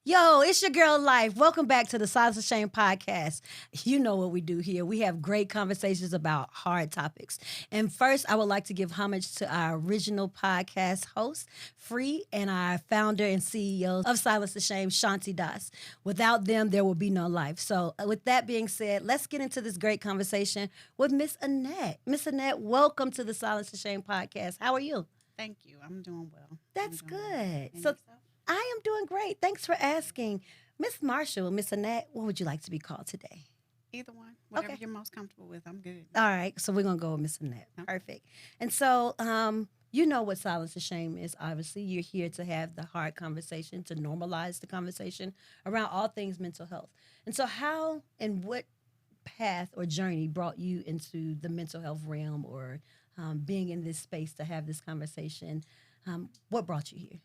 Yo, it's your girl Life. Welcome back to the Silence of Shame podcast. You know what we do here. We have great conversations about hard topics. And first, I would like to give homage to our original podcast host, Free, and our founder and CEO of Silence of Shame, Shanti Das. Without them, there will be no life. So with that being said, let's get into this great conversation with Miss Annette. Miss Annette, welcome to the Silence of Shame podcast. How are you? Thank you. I'm doing well. That's doing good. Well. So Yourself? I am doing great. Thanks for asking. Miss Marshall, Miss Annette, what would you like to be called today? Either one. Whatever Okay. you're most comfortable with. I'm good. All right, so we're going to go with Miss Annette. Okay. Perfect. And so you know what Silence of Shame is, obviously. You're here to have the hard conversation, to normalize the conversation around all things mental health. And so how and what path or journey brought you into the mental health realm or being in this space to have this conversation? What brought you here?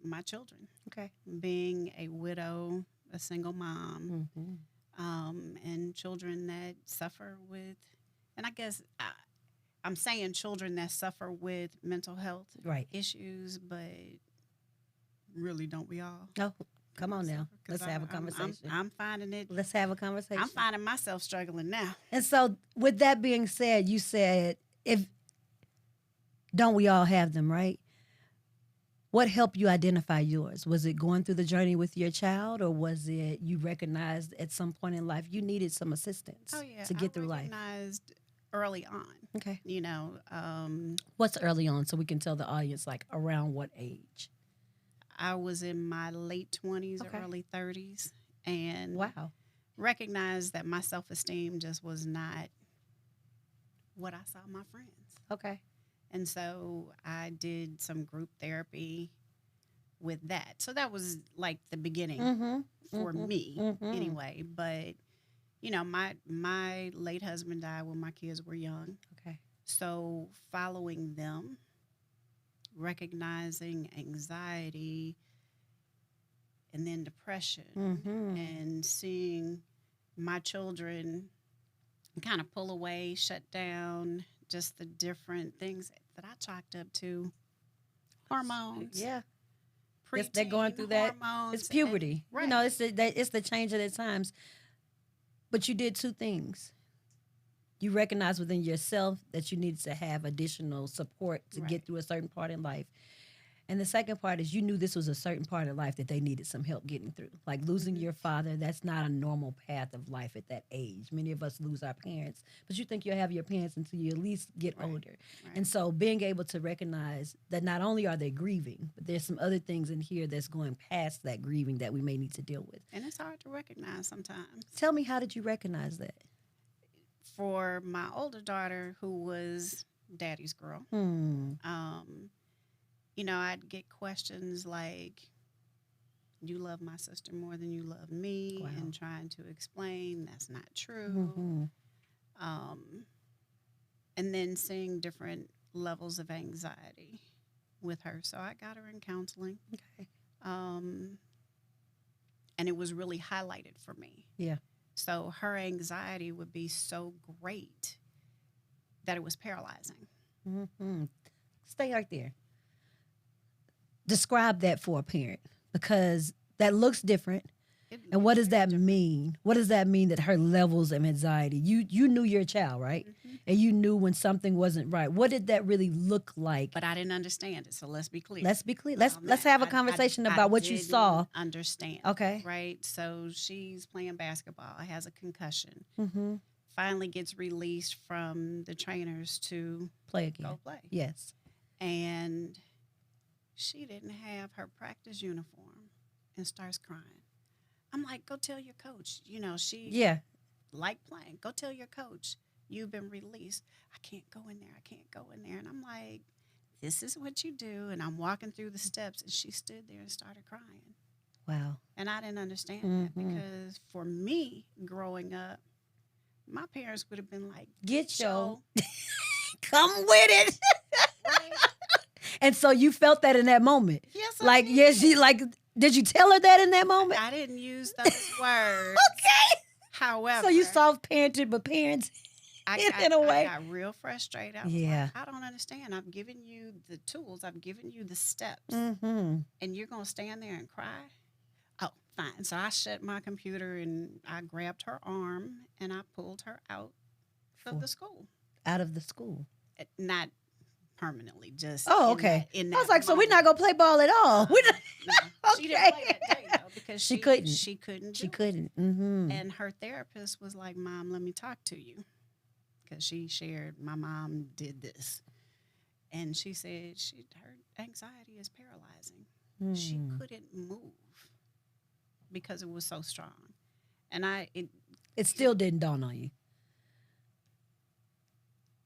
My children. Okay. Being a widow, a single mom, Mm-hmm. and children that suffer with, and I guess I'm saying children that suffer with mental health Right. issues, but really don't we all? Oh, come on now. Because Let's have a conversation. I'm finding it. Let's have a conversation. I'm finding myself struggling now. And so, with that being said, you said, if don't we all have them, right? What helped you identify yours? Was it going through the journey with your child, or was it you recognized at some point in life you needed some assistance to get through life? I recognized early on. Okay. You know, What's early on, so we can tell the audience, like, around what age? I was in my late 20s Okay. or early 30s, and Wow. recognized that my self-esteem just was not what I saw my friends. Okay. And so I did some group therapy with that. So that was like the beginning for me anyway. But, you know, my late husband died when my kids were young. Okay. So following them, recognizing anxiety and then depression and seeing my children kind of pull away, shut down, just the different things that I chalked up to hormones. Yeah. Yes, they're going through that. It's puberty. Right. You know, it's the change of the times. But you did two things. You recognized within yourself that you needed to have additional support to get through a certain part in life. And the second part is you knew this was a certain part of life that they needed some help getting through. Like losing your father, that's not a normal path of life at that age. Many of us lose our parents, but you think you'll have your parents until you at least get older. Right. And so being able to recognize that not only are they grieving, but there's some other things in here that's going past that grieving that we may need to deal with. And it's hard to recognize sometimes. Tell me, how did you recognize that? For my older daughter, who was daddy's girl, you know, I'd get questions like, you love my sister more than you love me, Wow. and trying to explain that's not true. And then seeing different levels of anxiety with her. So I got her in counseling. Okay. And it was really highlighted for me. Yeah. So her anxiety would be so great that it was paralyzing. Stay right there. Describe that for a parent, because that looks different. And what does that mean? What does that mean, that her levels of anxiety? You knew your child, right? And you knew when something wasn't right. What did that really look like? But I didn't understand it, so let's be clear. Let's be clear. Let's have a conversation about what you saw. Understand. Okay. Right? So she's playing basketball, has a concussion, Mm-hmm. finally gets released from the trainers to Play again. go play. Yes. And she didn't have her practice uniform and starts crying. I'm like, go tell your coach. You know, she liked playing. Go tell your coach you've been released. I can't go in there. I can't go in there. And I'm like, this is what you do. And I'm walking through the steps, and she stood there and started crying. Wow. And I didn't understand that Mm-hmm. because for me, growing up, my parents would have been like, Get your "Show, come with it. right? And so you felt that in that moment. Yes, I Like, did. yes, she like did you tell her that in that moment? I didn't use those words. Okay. However, So you soft parented, but parents in a I way. got real frustrated. I was Yeah. like, I don't understand. I've given you the tools, I've given you the steps, Mm-hmm. and you're going to stand there and cry? Oh, fine. So I shut my computer and I grabbed her arm and I pulled her out of the school. Out of the school. Not permanently, just Oh, in okay. that, in I was that like, so we're not moment. gonna play ball at all. We're not- No, she didn't play Okay. that day though because She couldn't. She couldn't. She do it. couldn't. Mm-hmm. And her therapist was like, "Mom, let me talk to you," because she shared my mom did this, and she said her anxiety is paralyzing. She couldn't move because it was so strong, and It still didn't dawn on you.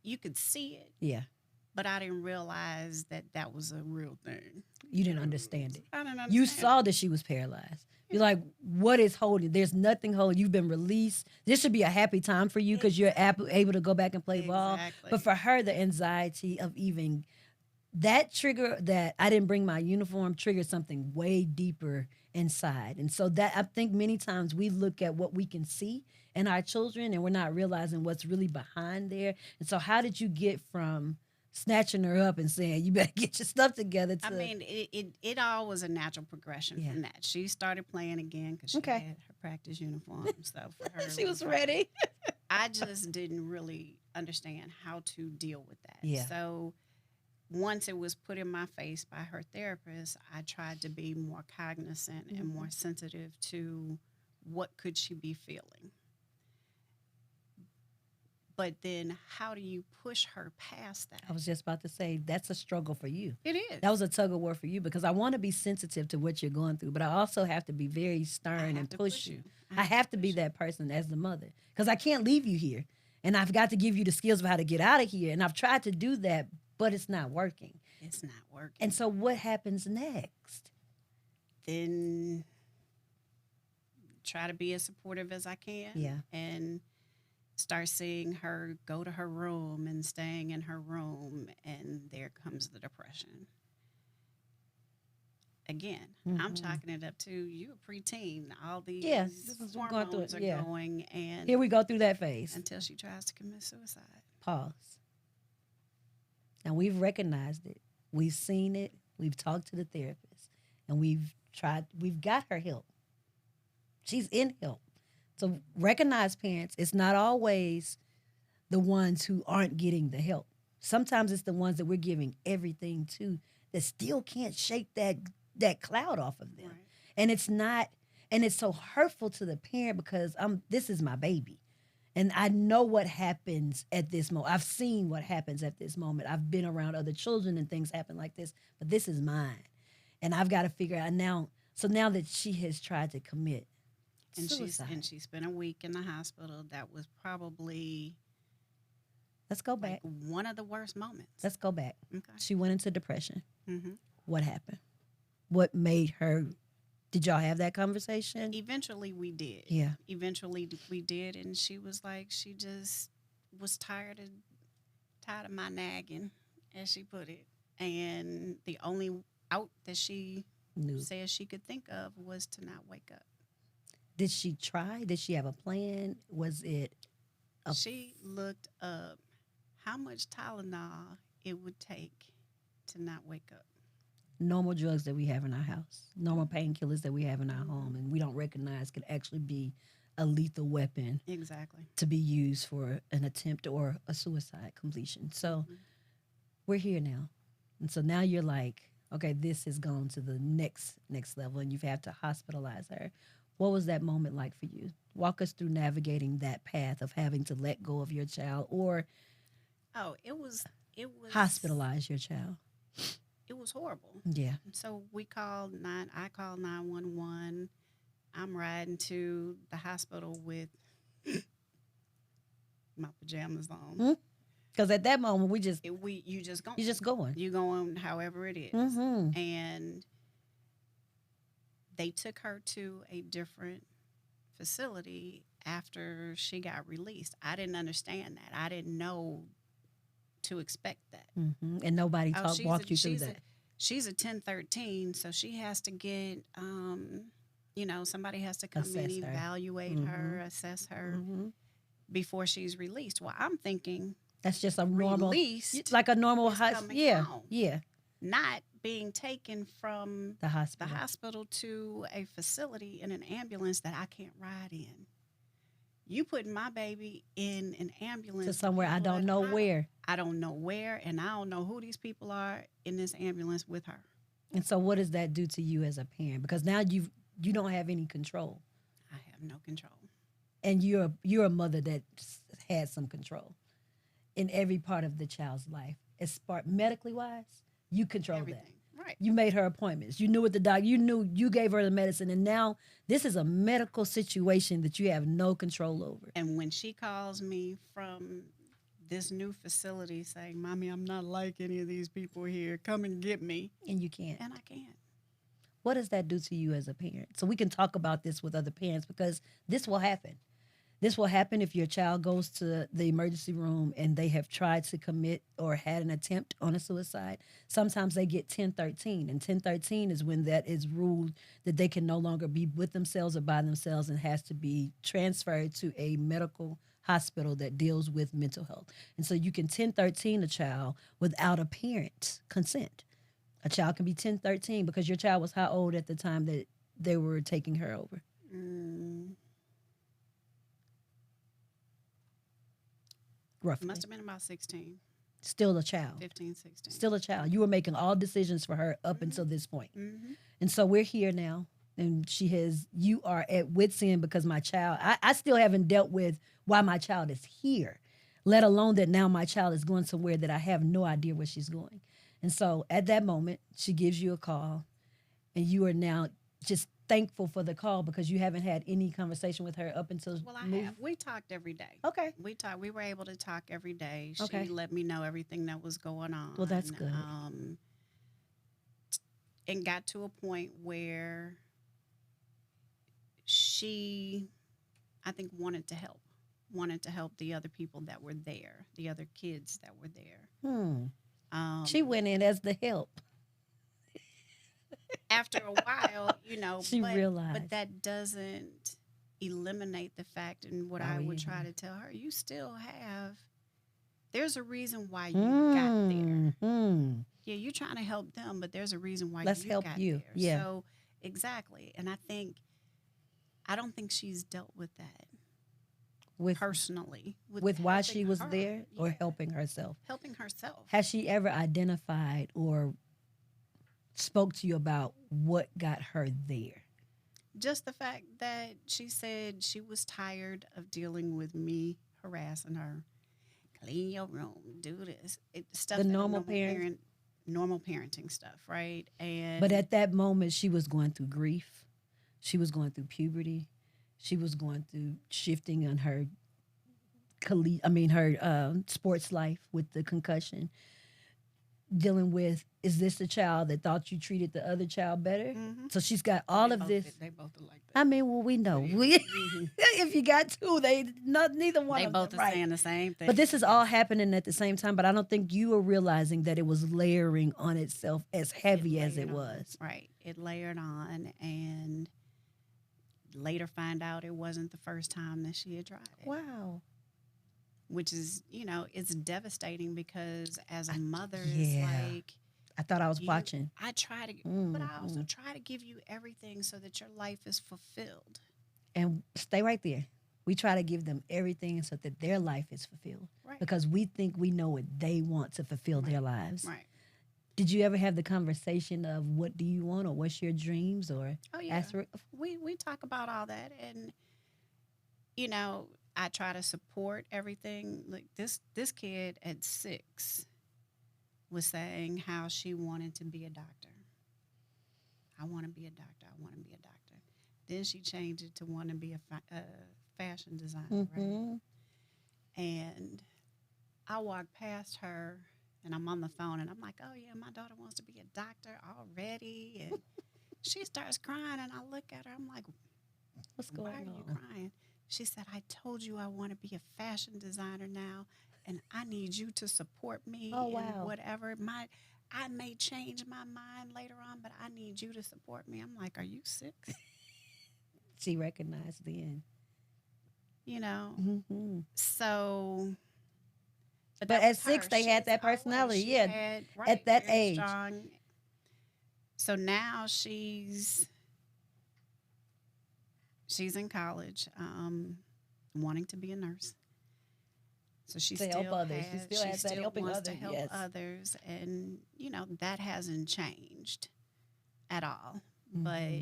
you could see it, Yeah. but I didn't realize that that was a real thing. You didn't understand it. I didn't understand. You saw that she was paralyzed. You're like, what is holding? There's nothing holding. You've been released. This should be a happy time for you because you're able to go back and play ball. Exactly. But for her, the anxiety of even that trigger that I didn't bring my uniform triggered something way deeper inside. And so that I think many times we look at what we can see in our children and we're not realizing what's really behind there. And so how did you get from snatching her up and saying, you better get your stuff together to I mean, it all was a natural progression Yeah. from that. She started playing again because she Okay. had her practice uniform. So for her, she it was like- ready. I just didn't really understand how to deal with that. Yeah. So once it was put in my face by her therapist, I tried to be more cognizant and more sensitive to what could she be feeling. But then how do you push her past that? I was just about to say, that's a struggle for you. It is. That was a tug of war for you because I want to be sensitive to what you're going through, but I also have to be very stern and push you. I have to be that person as the mother because I can't leave you here. And I've got to give you the skills of how to get out of here. And I've tried to do that, but it's not working. It's not working. And so what happens next? Then try to be as supportive as I can. Yeah. And start seeing her go to her room and staying in her room. And there comes the depression. Again, I'm chalking it up to you a preteen. All these this is we're going through hormones it. are Yeah. going, and Here we go through that phase. until she tries to commit suicide. Pause. Now we've recognized it. We've seen it. We've talked to the therapist. And we've got her help. She's in help. So recognize, parents, it's not always the ones who aren't getting the help. Sometimes it's the ones that we're giving everything to that still can't shake that cloud off of them. Right. And it's so hurtful to the parent because this is my baby. And I know what happens at this moment. I've seen what happens at this moment. I've been around other children and things happen like this, but this is mine. And I've got to figure out now. So now that she has tried to commit suicide. She spent a week in the hospital. That was probably Let's go back. like one of the worst moments. Let's go back. Okay. She went into depression. Mm-hmm. What happened? What made her? Did y'all have that conversation? Eventually, we did. Yeah. Eventually, we did, and she was like, she just was tired of my nagging, as she put it, and the only out that she Knew. said she could think of was to not wake up. Did she try? Did she have a plan? Was it? She looked up how much Tylenol it would take to not wake up. Normal drugs that we have in our house, normal painkillers that we have in our home, and we don't recognize could actually be a lethal weapon Exactly. to be used for an attempt or a suicide completion. So we're here now. And so now you're like, okay, this has gone to the next level and you've had to hospitalize her. What was that moment like for you? Walk us through navigating that path of having to let go of your child or It was hospitalize your child. It was horrible. Yeah. So I called 911. I'm riding to the hospital with my pajamas on. Because at that moment, You just going. you're just going. You going however it is. Mm-hmm. And they took her to a different facility after she got released. I didn't understand that. I didn't know to expect that. And nobody Oh, walked you through that. She's a 1013, so she has to get, somebody has to come Assess in, her. evaluate her, assess her before she's released. Well, I'm thinking That's just a normal, released like a normal is hospital. coming Yeah, home. yeah. Not being taken from The hospital. the hospital to a facility in an ambulance that I can't ride in. You putting my baby in an ambulance To somewhere I people don't that know where. I don't know where, and I don't know who these people are in this ambulance with her. And so, what does that do to you as a parent? Because now you don't have any control, I have no control. and you're a mother that has some control in every part of the child's life. As far medically wise, you control Everything. that. Right. You made her appointments. You knew what the doctor. You knew you gave her the medicine, and now this is a medical situation that you have no control over. And when she calls me from this new facility saying, "Mommy, I'm not like any of these people here. Come and get me," And you can't. and I can't. What does that do to you as a parent? So we can talk about this with other parents because this will happen. This will happen if your child goes to the emergency room and they have tried to commit or had an attempt on a suicide. Sometimes they get 1013, and 1013 is when that is ruled that they can no longer be with themselves or by themselves and has to be transferred to a medical hospital that deals with mental health. And so you can 1013 a child without a parent's consent. A child can be 1013 because your child was how old at the time that they were taking her over? Roughly. Must have been about 16, Still a child. 15, 16. Still a child. You were making all decisions for her up until this point. Mm-hmm. And so we're here now. And you are at wit's end because my child, I still haven't dealt with why my child is here, let alone that now my child is going somewhere that I have no idea where she's going. And so at that moment, she gives you a call, and you are now just thankful for the call because you haven't had any conversation with her up until Well, I have. We talked every day. Okay. We were able to talk every day. She Okay. let me know everything that was going on. Well, that's good. And got to a point where she, I think, wanted to help the other people that were there, the other kids that were there. She went in as the help. After a while, She realized. But that doesn't eliminate the fact, and what I would try to tell her, you still have, there's a reason why you got there. Yeah, you're trying to help them, but there's a reason why Let's you help got you. there. Yeah. So, exactly. And I don't think she's dealt with that With personally. with why she helping was her. there or Yeah, helping herself. helping herself. Has she ever identified or spoke to you about what got her there? Just the fact that she said she was tired of dealing with me harassing her. Clean your room, do this. Stuff The that a normal parent. normal parenting stuff, right? And But at that moment, she was going through grief. She was going through puberty. She was going through shifting on her sports life with the concussion. Dealing with, is this the child that thought you treated the other child better? So she's got all of this. They both are like that. I mean, well, we know. If you got two, neither one They of both them. are Right. saying the same thing. But this is all happening at the same time. But I don't think you were realizing that it was layering on itself as heavy as it layered on. was. Right. It layered on, and later find out it wasn't the first time that she had tried it. Wow. Which is, it's devastating because as a mother, yeah. it's like, I thought I was watching. I try to, but I also try to give you everything so that your life is fulfilled. And stay right there. We try to give them everything so that their life is fulfilled. Right. Because we think we know what they want to fulfill their lives. Right. Did you ever have the conversation of what do you want or what's your dreams or Oh, yeah. ask for? We talk about all that, and I try to support everything. Like this kid at 6 was saying how she wanted to be a doctor. I want to be a doctor. I want to be a doctor. Then she changed it to want to be a fashion designer, right? And I walked past her, and I'm on the phone, and I'm like, oh, yeah, my daughter wants to be a doctor already. And She starts crying, and I look at her. I'm like, What's why going are you on? crying? She said, I told you I want to be a fashion designer now, and I need you to support me Oh, in wow. whatever. I may change my mind later on, but I need you to support me. I'm like, are you sick? She recognized then. You know? Hmm. So, but But that at was 6, her. they had She's that always, personality. she Yeah, had, at right, that very age. strong. So now she's in college, wanting to be a nurse. So she To help still others. She has, still she has that still helping wants to others. help Yes. others, and that hasn't changed at all. Hmm. But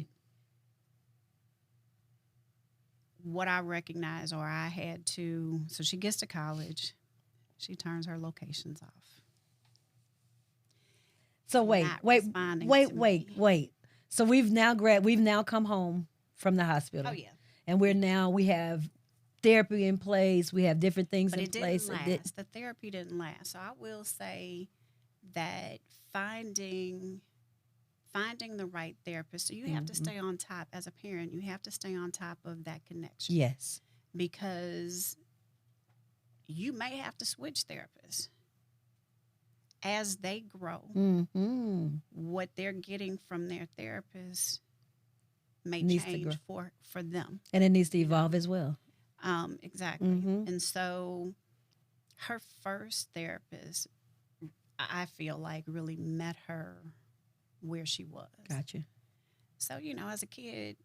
what I recognize, or I had to, so she gets to college, she turns her locations off. So Not responding to me. wait. So we've now come home from the hospital. Oh yeah, And we have therapy in place. We have different things but in it didn't place. last. The therapy didn't last. So I will say that finding the right therapist. So you have to stay on top as a parent. You have to stay on top of that connection. Yes. Because you may have to switch therapists as they grow. Mm-hmm. What they're getting from their therapist may Needs to change grow. for them. And it needs to evolve as well. Exactly. Mm-hmm. And so her first therapist, I feel like, really met her where she was. Gotcha. So, as a kid,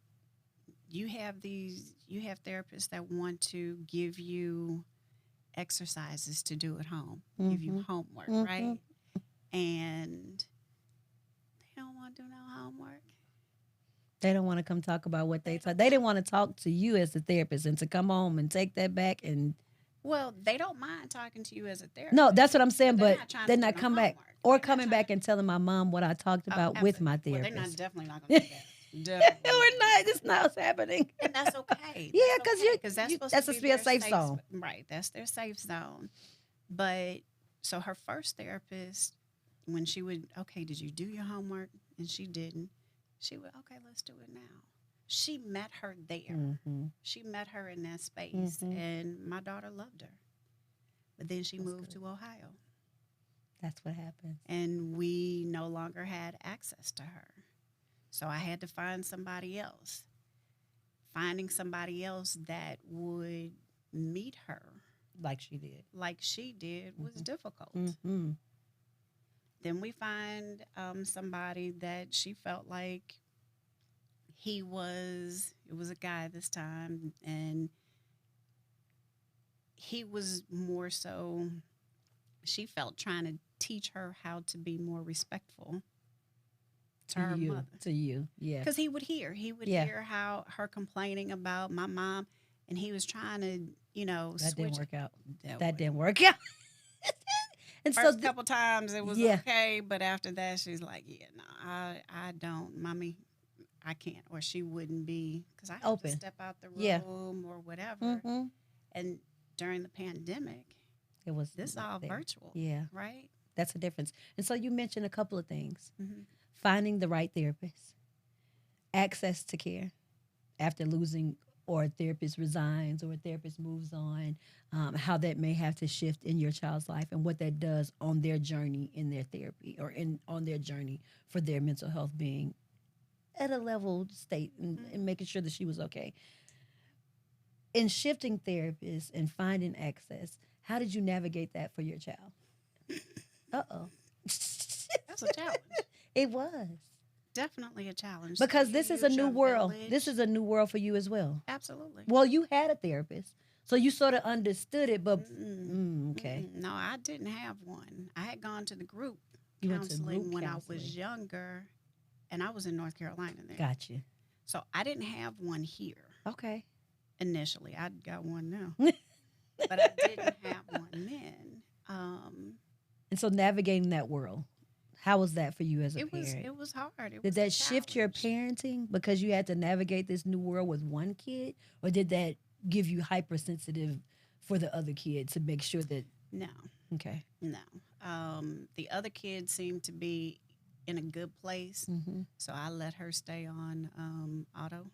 you have therapists that want to give you exercises to do at home, give you homework, right? And they don't want to do no homework. They don't want to come talk about what they taught. They didn't want to talk to you as the therapist and to come home and take that back and. Well, they don't mind talking to you as a therapist. No, that's what I'm saying, but they're not not come back. Or coming back and telling my mom what I talked about with my Well, therapist. they're definitely not going to do that. Definitely. We're not. It's not what's happening. And that's okay. Yeah, because that's supposed that's to supposed to be a their safe zone. Right, that's their safe zone. But so her first therapist, when she would, okay, did you do your homework? And she didn't. She would, okay, let's do it now. She met her there. Mm-hmm. She met her in that space, and my daughter loved her. But then she moved to Ohio. That's what happened. And we no longer had access to her. So I had to find somebody else. Finding somebody else that would meet her Like she did. Was difficult. Mm-hmm. Then we find somebody that she felt like it was a guy this time, and he was more so, she felt, trying to teach her how to be more respectful to her mother. To you, yeah. Because he would hear how her complaining about my mom, and he was trying to, That switch. didn't work out. That Didn't work out. And First couple times it was yeah. okay, but after that she's like, yeah, no, I don't, mommy, I can't, or she wouldn't be, because I have open to step out the room or whatever. Mm-hmm. And during the pandemic, it was all there. virtual. Yeah, right. That's the difference. And so you mentioned a couple of things: finding the right therapist, access to care after losing, or a therapist resigns, or a therapist moves on, how that may have to shift in your child's life, and what that does on their journey in their therapy, or on their journey for their mental health being at a level state, and making sure that she was okay. In shifting therapists and finding access, how did you navigate that for your child? Uh-oh. That's a challenge. It was. Definitely a challenge. Because this is a new world. Village. This is a new world for you as well. Absolutely. Well, you had a therapist, so you sort of understood it, but okay. No, I didn't have one. I had gone to the group You went to counseling group when counseling. I was younger, and I was in North Carolina then. Gotcha. So I didn't have one here. Okay. Initially, I got one now, but I didn't have one then. And so navigating that world, how was that for you as a parent? It was hard. Did that shift your parenting because you had to navigate this new world with one kid, or did that give you hypersensitive for the other kid to make sure that? No. Okay. No. The other kids seemed to be in a good place. Mm-hmm. So I let her stay on auto.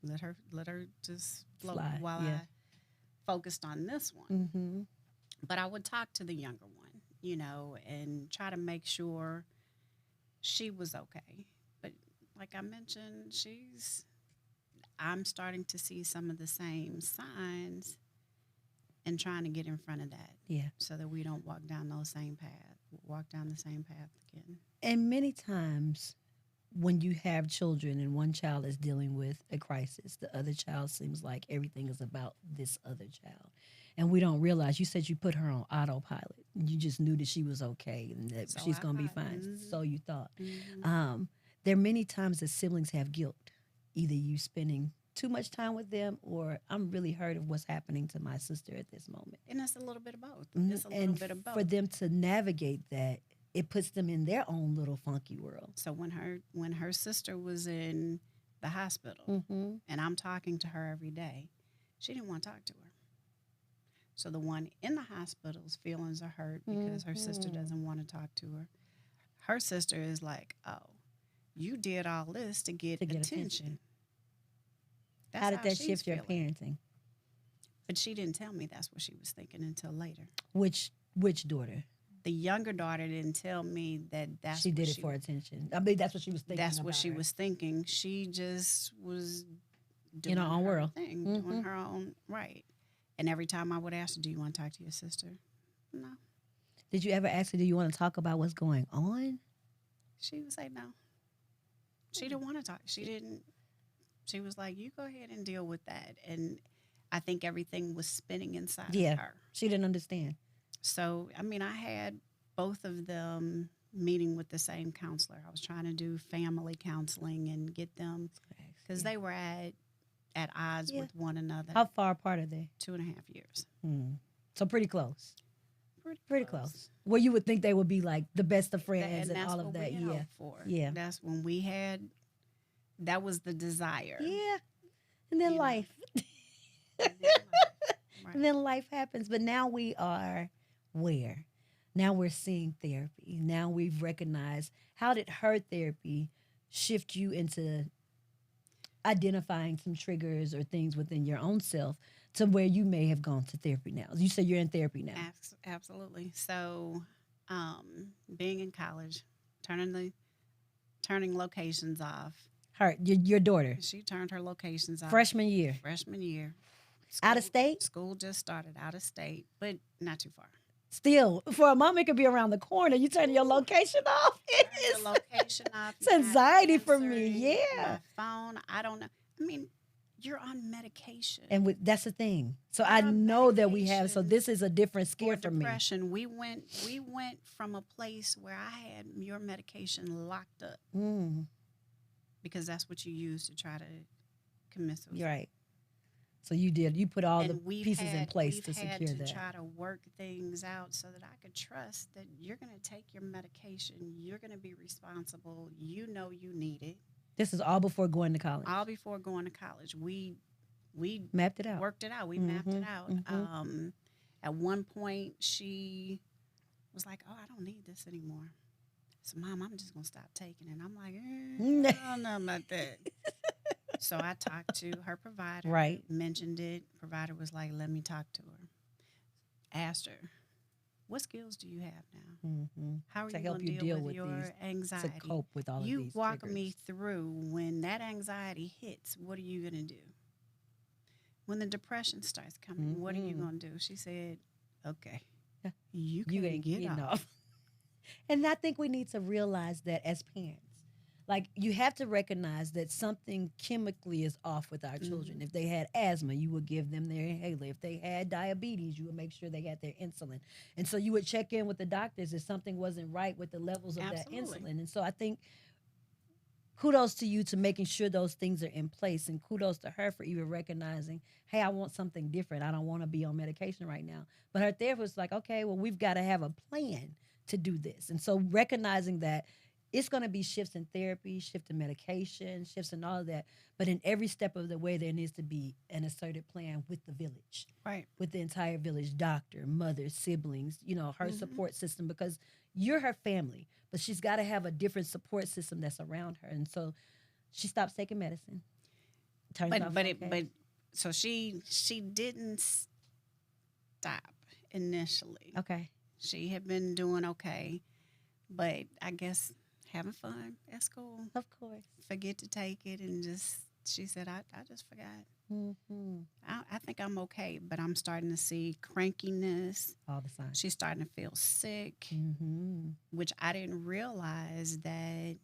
Let her just float Fly. while Yeah. I focused on this one. Mm-hmm. But I would talk to the younger one, and try to make sure she was okay. But like I mentioned, I'm starting to see some of the same signs and trying to get in front of that Yeah. so that we don't walk down the same path again. And many times when you have children and one child is dealing with a crisis, the other child seems like everything is about this other child. And we don't realize, you said you put her on autopilot. You just knew that she was okay and that So she's I going to be thought, fine. So you thought. mm-hmm. There are many times that siblings have guilt. Either you spending too much time with them, or I'm really hurt of what's happening to my sister at this moment. And it's a little bit of both. Mhm. It's a little And bit of both. for them to navigate that, it puts them in their own little funky world. So when her sister was in the hospital, Mm-hmm. and I'm talking to her every day, she didn't want to talk to her. So the one in the hospital's feelings are hurt because her sister doesn't want to talk to her. Her sister is like, "Oh, you did all this to get attention." That's How did that she's shift your feeling. parenting? But she didn't tell me that's what she was thinking until later. Which daughter? The younger daughter didn't tell me that's She what did it for attention. I mean, that's what she was thinking. That's what about she her. was thinking. She just was doing In her own world. thing, Mhm. doing her own right. And every time I would ask her, "Do you want to talk to your sister?" No. Did you ever ask her, do you want to talk about what's going on? She would say no. She didn't want to talk. She didn't. She was like, "You go ahead and deal with that." And I think everything was spinning inside of her. She didn't understand. So, I mean, I had both of them meeting with the same counselor. I was trying to do family counseling and get them, because they were at odds with one another. How far apart are they? 2.5 years. So pretty close. Pretty Close. Where you would think they would be like the best of friends and that's all of what that. we hoped for. Yeah. That's when we had, that was the desire. Yeah. And then life. And then life. Right. And then life happens. But now we are where? Now we're seeing therapy. Now we've recognized, how did her therapy shift you into identifying some triggers or things within your own self to where you may have gone to therapy now? You said you're in therapy now. Absolutely. So, being in college, turning locations off. Your daughter. She turned her locations off. Freshman year. School, Out of state? School just started out of state, but not too far. Still, for a mom, it could be around the corner. You turn your location off. Your location off. It's anxiety for me. Yeah. My phone. I don't know. I mean, you're on medication. And that's the thing. So You're I on know that we have. So medication this is a different scare for me. depression. We went from a place where I had your medication locked up because that's what you use to try to commit suicide. You're right. So you put all And the pieces in place to secure had to that. try to work things out so that I could trust that you're going to take your medication. You're going to be responsible. You know you need it. This is all before going to college. All before going to college. We mapped it out. Worked it out. We mapped it out. At one point, she was like, "Oh, I don't need this anymore." So, Mom, I'm just going to stop taking it. And I'm like, I don't know about that. So I talked to her provider. Right. Mentioned it. Provider was like, "Let me talk to her." Asked her, "What skills do you have now? How are you going to deal with your anxiety? To cope with all of these You walk triggers. me through when that anxiety hits. What are you going to do? When the depression starts coming, what are you going to do?" She said, "Okay, you can get off." And I think we need to realize that as parents. Like, you have to recognize that something chemically is off with our children. If they had asthma, you would give them their inhaler. If they had diabetes, you would make sure they got their insulin. And so you would check in with the doctors if something wasn't right with the levels of that insulin. And so I think kudos to you to making sure those things are in place, and kudos to her for even recognizing, hey, I want something different. I don't want to be on medication right now. But her therapist was like, okay, well, we've got to have a plan to do this. And so recognizing that it's going to be shifts in therapy, shift in medication, shifts in all of that. But in every step of the way, there needs to be an asserted plan with the village, Right. with the entire village, doctor, mother, siblings, her support system, because you're her family. But she's got to have a different support system that's around her. And so she stops taking medicine. Turns off But so she didn't stop initially. okay. She had been doing okay, but I guess having fun at school. Of course. Forget to take it and just she said I just forgot. Mm-hmm. I think I'm okay, but I'm starting to see crankiness. All the signs. She's starting to feel sick, Mm-hmm. which I didn't realize that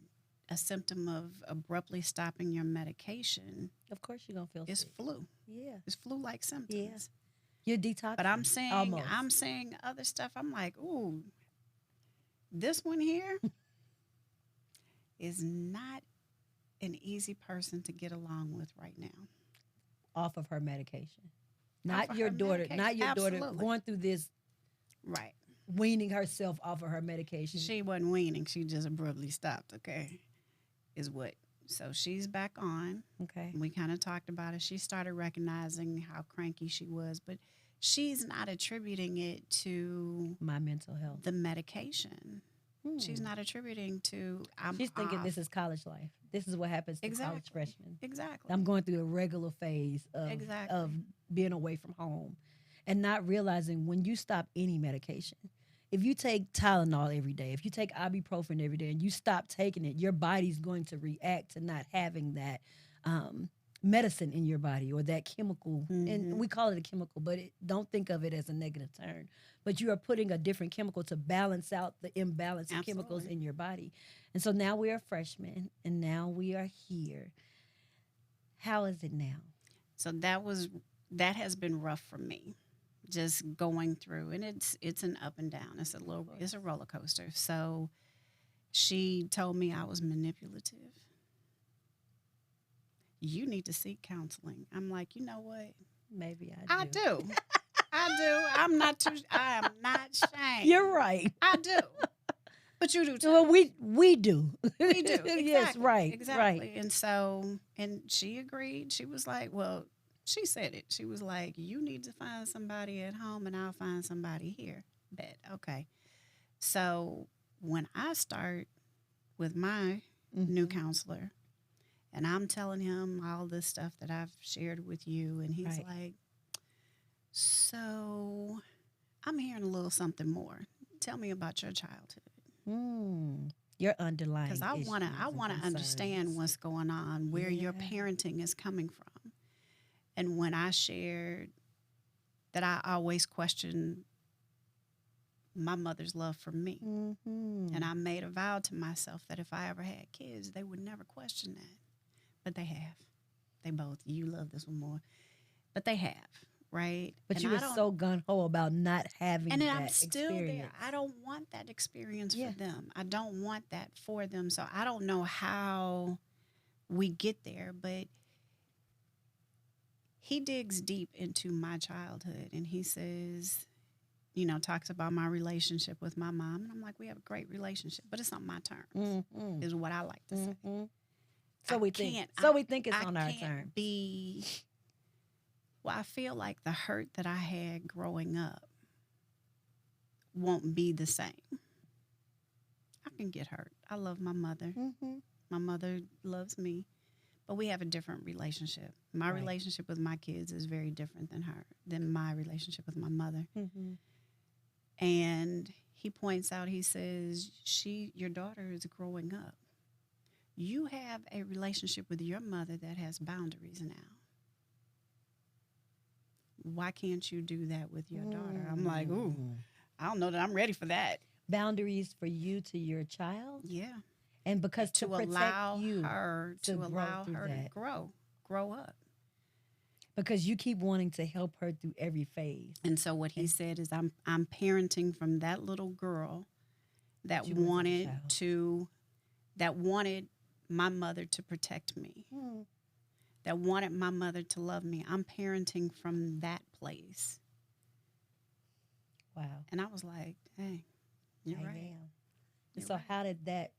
a symptom of abruptly stopping your medication Of course you're going to feel is sick. flu. Yeah. It's flu-like symptoms. You're detoxing. But I'm seeing almost. other stuff. I'm like, ooh, this one here is not an easy person to get along with right now. Off of her medication. Off Not of your her daughter. medication. Not your daughter Absolutely. going through this, Right. weaning herself off of her medication. She wasn't weaning. She just abruptly stopped, okay, is what. So she's back on. Okay. We kind of talked about it. She started recognizing how cranky she was, but she's not attributing it to My mental health. the medication. She's not attributing to She's thinking off. this is college life. This is what happens to college Exactly. freshmen. Exactly. I'm going through a regular phase of, Exactly. of being away from home and not realizing when you stop any medication. If you take Tylenol every day, if you take ibuprofen every day and you stop taking it, your body's going to react to not having that medicine in your body or that chemical. And we call it a chemical, but don't think of it as a negative term. But you are putting a different chemical to balance out the imbalance of chemicals Absolutely. in your body. And so now we are freshmen and now we are here. How is it now? So that has been rough for me, just going through, and it's an up and down. It's a roller coaster. So she told me I was manipulative. You need to seek counseling. I'm like, you know what? Maybe I do. I do. I am not ashamed. You're right. I do. But you do too. Well, we do. We do. Exactly. Yes, right. Exactly. Right. And so, and she agreed. She was like, well, she said it. She was like, you need to find somebody at home and I'll find somebody here. Bet. Okay. So when I start with my new counselor and I'm telling him all this stuff that I've shared with you, and he's like, so I'm hearing a little something more. Tell me about your childhood. Your underlying Because I want to understand what's going on, where your parenting is coming from. And when I shared that I always questioned my mother's love for me, and I made a vow to myself that if I ever had kids, they would never question that. But they have. They both. You love this one more. But they have, right? But and you were so gung-ho about not having and then that I'm still experience. there. I don't want that experience for them. I don't want that for them. So I don't know how we get there, but he digs deep into my childhood and he says, talks about my relationship with my mom. And I'm like, we have a great relationship, but it's on my terms, is what I like to say. So we think it's on our terms. I feel like the hurt that I had growing up won't be the same. I can get hurt. I love my mother. My mother loves me. But we have a different relationship. My relationship with my kids is very different than my relationship with my mother. And he points out, he says, your daughter is growing up. You have a relationship with your mother that has boundaries now. Why can't you do that with your daughter? I'm like, ooh, I don't know that I'm ready for that. Boundaries for you to your child? Yeah. And because to allow protect you her to grow up. Because you keep wanting to help her through every phase. And so what he said is I'm parenting from that little girl that wanted my mother to protect me. That wanted my mother to love me. I'm parenting from that place. Wow. And I was like, hey, you're right. So how did that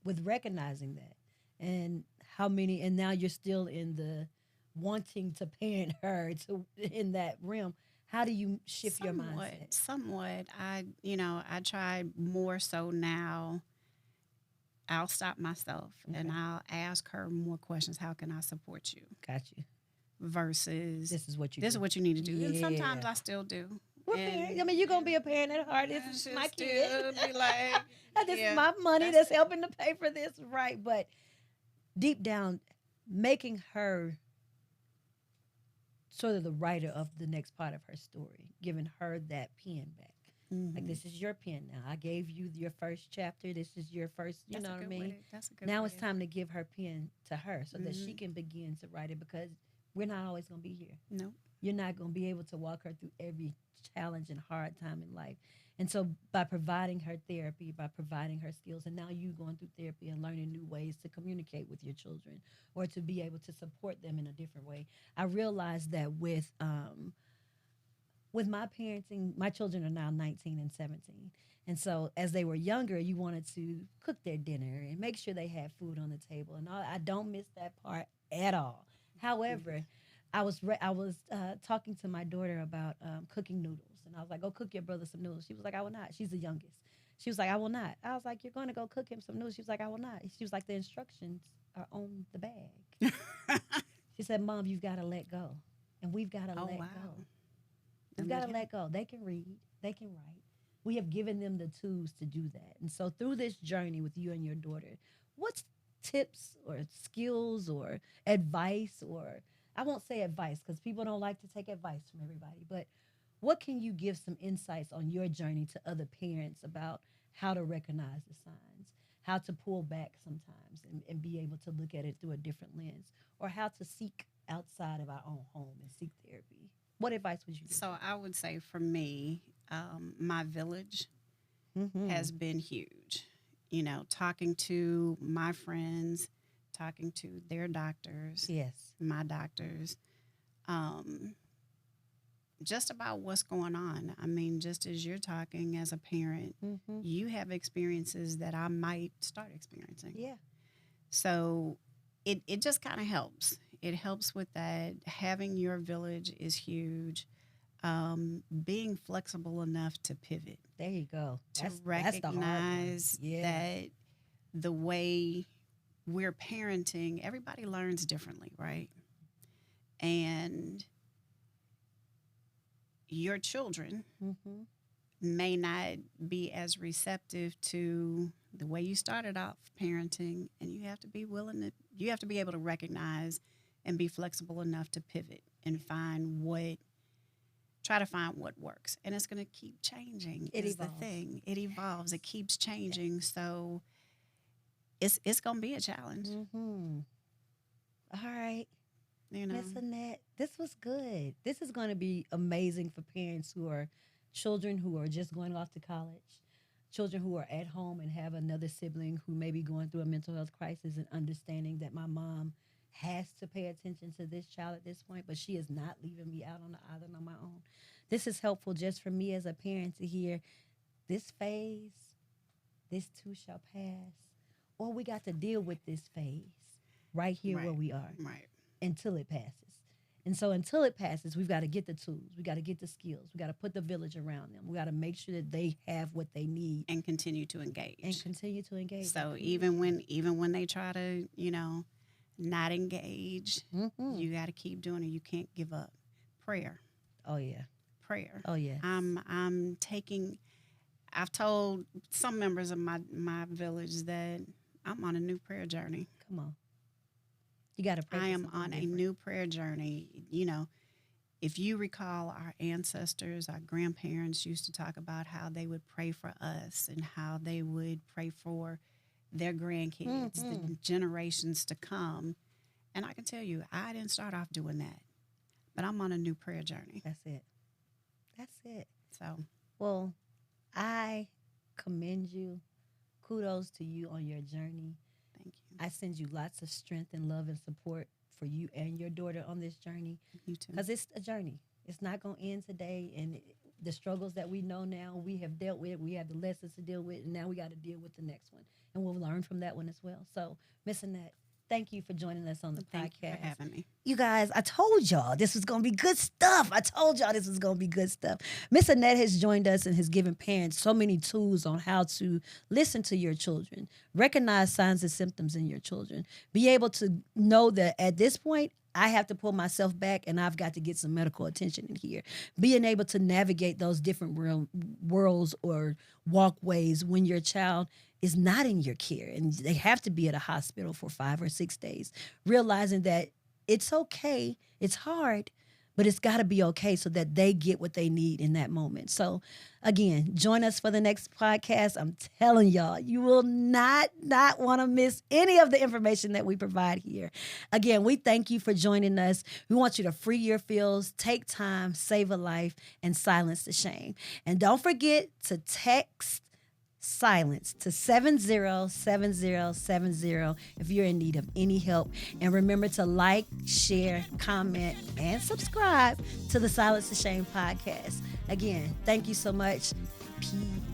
with recognizing that, and and now you're still in the wanting to parent her to in that realm. How do you shift your mindset? Somewhat. I try more so now. I'll stop myself and Okay. I'll ask her more questions. How can I support you? Got you. Versus This is what you this is do. what you need to do. And sometimes Yeah. I still do. We're parents. I mean, you're gonna be a parent at heart. This And is she'll my kid. still be like, This is yeah, my money that's that's helping to pay for this, right? But deep down, making her sort of the writer of the next part of her story, giving her that pen back. Like, hmm this is your pen now. I gave you your first chapter. This is your first, you that's know a what I good mean? way. That's a good Now way. it's time to give her pen to her so that she hmm can begin to write it, because we're not always going to be here. No. You're not going to be able to walk her through every challenge and hard time in life. And so, by providing her therapy, by providing her skills, and now you going through therapy and learning new ways to communicate with your children or to be able to support them in a different way, I realized that with my parenting, my children are now 19 and 17. And so, as they were younger, you wanted to cook their dinner and make sure they had food on the table. And all, I don't miss that part at all. However, I was talking to my daughter about cooking noodles, and I was like, "Go cook your brother some noodles." She was like, "I will not." She's the youngest. She was like, "I will not." I was like, "You're going to go cook him some noodles." She was like, "I will not." She was like, "The instructions are on the bag." She said, "Mom, you've got to let go, and we've got to Oh let wow. go. We've And got let to him. let go. They can read, they can write. We have given them the tools to do that." And so, through this journey with you and your daughter, what's tips or skills or advice, or I won't say advice because people don't like to take advice from everybody, but what can you give some insights on your journey to other parents about how to recognize the signs, how to pull back sometimes and be able to look at it through a different lens, or how to seek outside of our own home and seek therapy? What advice would you give? So I would say for me, my village Mm-hmm. has been huge. Talking to my friends, talking to their doctors, Yes. my doctors, um, just about what's going on. I mean, just as you're talking as a parent, Mm-hmm. you have experiences that I might start experiencing. Yeah. So it just kind of helps. It helps with that. Having your village is huge. Being flexible enough to pivot, There you go. to That's the hard one. recognize Yeah. that the way we're parenting, everybody learns differently, right? And your children Mm-hmm. may not be as receptive to the way you started off parenting, and you have to be able to recognize and be flexible enough to pivot and try to find what works. And it's going to keep changing It is the evolves. thing. It evolves. It keeps Yes. changing. So it's going to be a challenge, Mm-hmm. All right. you know. Miss Annette, this was good. This is going to be amazing for parents who are children who are just going off to college, children who are at home and have another sibling who may be going through a mental health crisis, and understanding that my mom has to pay attention to this child at this point, but she is not leaving me out on the island on my own. This is helpful just for me as a parent to hear this phase, this too shall pass, or we got to deal with this phase right here where Right, we are right. until it passes. And so until it passes, we've got to get the tools, we got to get the skills, we got to put the village around them, we got to make sure that they have what they need And continue to and engage. continue to engage. So even when they try to, not engage, Mm-hmm. you got to keep doing it. You can't give up. Prayer, Oh yeah. prayer. Oh yes. I'm taking. I've told some members of my village that I'm on a new prayer journey. Come on. You got to pray I for am something on a different. new prayer journey. If you recall, our ancestors, our grandparents used to talk about how they would pray for us and how they would pray for their grandkids, the Mm-hmm. generations to come. And I can tell you, I didn't start off doing that, but I'm on a new prayer journey. That's it. That's it. So Well, I commend you. Kudos to you on your journey. thank you. I send you lots of strength and love and support for you and your daughter on this journey, You too. because it's a journey. It's not going to end today, and the struggles that we know now, we have dealt with, we have the lessons to deal with, and now we got to deal with the next one. And we'll learn from that one as well. So, Miss Annette, thank you for joining us on the Thank you podcast. for having me. You guys, I told y'all this was going to be good stuff. I told y'all this was going to be good stuff. Miss Annette has joined us and has given parents so many tools on how to listen to your children, recognize signs and symptoms in your children, be able to know that at this point, I have to pull myself back and I've got to get some medical attention in here. Being able to navigate those different worlds or walkways when your child is not in your care and they have to be at a hospital for 5 or 6 days, realizing that it's okay, it's hard, but it's got to be okay so that they get what they need in that moment. So, again, join us for the next podcast. I'm telling y'all, you will not want to miss any of the information that we provide here. Again, we thank you for joining us. We want you to free your feels, take time, save a life, and silence the shame. And don't forget to text silence to 707070 if you're in need of any help. And remember to like, share, comment, and subscribe to the Silence the Shame podcast. Again, thank you so much. Peace.